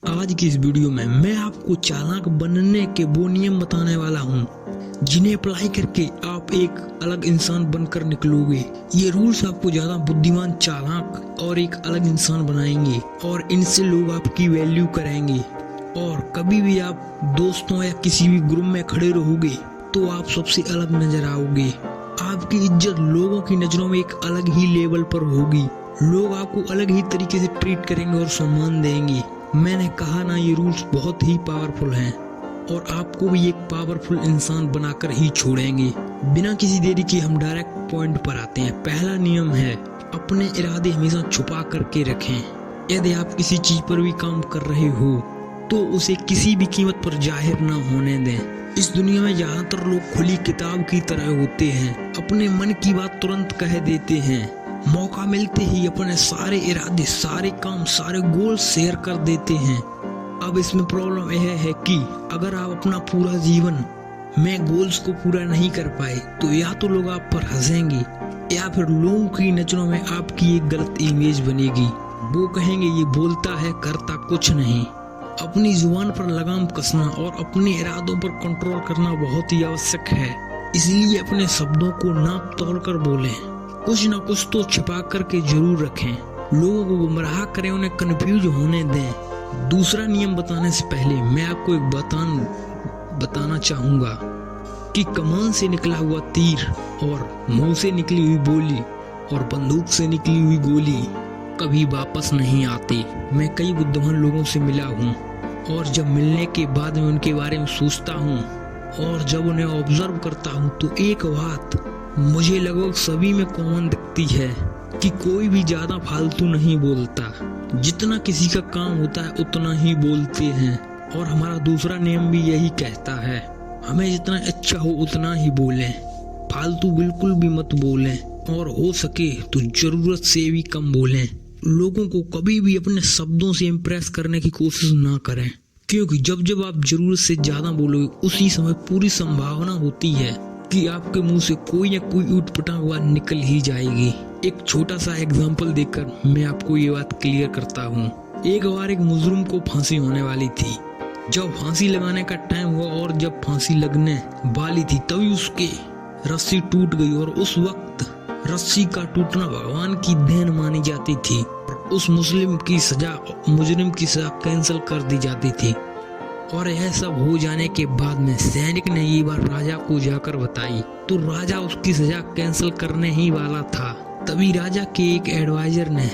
आज की इस वीडियो में मैं आपको चालाक बनने के वो नियम बताने वाला हूँ जिन्हें अप्लाई करके आप एक अलग इंसान बनकर निकलोगे। ये रूल्स आपको ज्यादा बुद्धिमान, चालाक और एक अलग इंसान बनाएंगे और इनसे लोग आपकी वैल्यू करेंगे। और कभी भी आप दोस्तों या किसी भी ग्रुप में खड़े रहोगे तो आप सबसे अलग नजर आओगे। आपकी इज्जत लोगों की नजरों में एक अलग ही लेवल पर होगी। लोग आपको अलग ही तरीके से ट्रीट करेंगे और सम्मान देंगे। मैंने कहा ना, ये रूल्स बहुत ही पावरफुल हैं और आपको भी एक पावरफुल इंसान बनाकर ही छोड़ेंगे। बिना किसी देरी के हम डायरेक्ट पॉइंट पर आते हैं। पहला नियम है, अपने इरादे हमेशा छुपा करके रखें। यदि आप किसी चीज पर भी काम कर रहे हो तो उसे किसी भी कीमत पर जाहिर न होने दें। इस दुनिया में ज्यादातर लोग खुली किताब की तरह होते हैं, अपने मन की बात तुरंत कह देते हैं, मौका मिलते ही अपने सारे इरादे, सारे काम, सारे गोल शेयर कर देते हैं। अब इसमें प्रॉब्लम यह है कि अगर आप अपना पूरा जीवन में गोल्स को पूरा नहीं कर पाए तो या तो लोग आप पर हंसेंगे या फिर लोगों की नजरों में आपकी एक गलत इमेज बनेगी। वो कहेंगे ये बोलता है करता कुछ नहीं। अपनी जुबान पर लगाम कसना और अपने इरादों पर कंट्रोल करना बहुत ही आवश्यक है। इसलिए अपने शब्दों को नाप तोल कर बोलें, कुछ न कुछ तो छिपा करके जरूर रखें। लोगों को गुमराह करें, उन्हें कंफ्यूज होने दें। दूसरा नियम बताने से पहले मैं आपको एक बताना चाहूंगा कि कमान से निकला हुआ तीर और मुंह से निकली हुई बोली और बंदूक से निकली हुई गोली कभी वापस नहीं आती। मैं कई बुद्धिमान लोगों से मिला हूँ और जब मिलने के बाद मैं उनके बारे में सोचता हूँ और जब उन्हें ऑब्जर्व करता हूँ तो एक बात मुझे लगभग सभी में कॉमन दिखती है कि कोई भी ज्यादा फालतू नहीं बोलता। जितना किसी का काम होता है उतना ही बोलते हैं। और हमारा दूसरा नियम भी यही कहता है, हमें जितना अच्छा हो उतना ही बोलें, फालतू बिल्कुल भी मत बोलें और हो सके तो जरूरत से भी कम बोलें। लोगों को कभी भी अपने शब्दों से इम्प्रेस करने की कोशिश ना करें, क्योंकि जब जब आप जरूरत से ज्यादा बोलोगे उसी समय पूरी संभावना होती है कि आपके मुंह से कोई न कोई ऊटपटांग बात निकल ही जाएगी। एक छोटा सा एग्जांपल देकर मैं आपको ये बात क्लियर करता हूँ। एक बार एक मुजरिम को फांसी होने वाली थी। जब फांसी लगाने का टाइम हुआ और जब फांसी लगने वाली थी तभी उसके रस्सी टूट गई और उस वक्त रस्सी का टूटना भगवान की देन मानी जाती थी। उस मुजरिम की सजा कैंसिल कर दी जाती थी। और यह सब हो जाने के बाद में सैनिक ने ये बात राजा को जाकर बताई तो राजा उसकी सजा कैंसिल करने ही वाला था। तभी राजा के एक एडवाइजर ने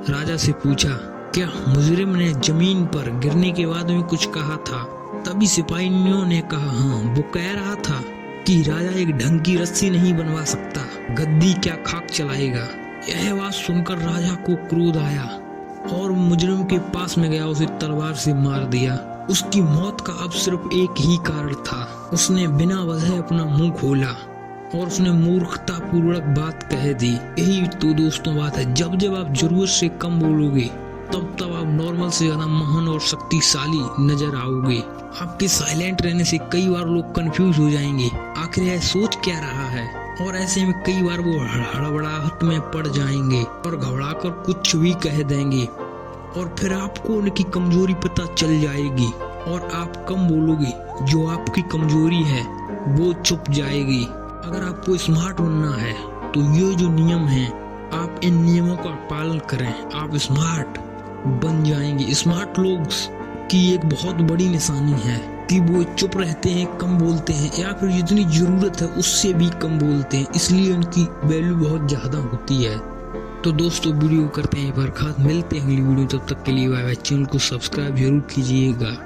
राजा से पूछा, क्या मुजरिम ने जमीन पर गिरने के बाद में कुछ कहा था? तभी सिपाहियों ने कहा, हाँ, वो कह रहा था कि राजा एक ढंग की रस्सी नहीं बनवा सकता, गद्दी क्या खाक चलाएगा। यह बात सुनकर राजा को क्रोध आया और मुजरिम के पास में गया, उसे तलवार से मार दिया। उसकी मौत का अब सिर्फ एक ही कारण था, उसने बिना वजह अपना मुंह खोला और उसने मूर्खता पूर्वक बात कह दी। यही तो दोस्तों बात है, जब जब आप जरूरत से कम बोलोगे तब आप नॉर्मल से ज्यादा महान और शक्तिशाली नजर आओगे। आपके साइलेंट रहने से कई बार लोग कंफ्यूज हो जाएंगे, आखिर यह सोच क्या रहा है, और ऐसे में कई बार वो हड़बड़ाहट में पड़ जाएंगे और घबराकर कुछ भी कह देंगे और फिर आपको उनकी कमजोरी पता चल जाएगी और आप कम बोलोगे, जो आपकी कमजोरी है वो छुप जाएगी। अगर आपको स्मार्ट बनना है तो ये जो नियम है, आप इन नियमों का पालन करें, आप स्मार्ट बन जाएंगे। स्मार्ट लोग की एक बहुत बड़ी निशानी है कि वो चुप रहते हैं, कम बोलते हैं या फिर जितनी जरूरत है उससे भी कम बोलते हैं, इसलिए उनकी वैल्यू बहुत ज्यादा होती है। तो दोस्तों वीडियो करते हैं बरखात, मिलते हैं अगली वीडियो, तब तक के लिए बाय बाय। चैनल को सब्सक्राइब जरूर कीजिएगा।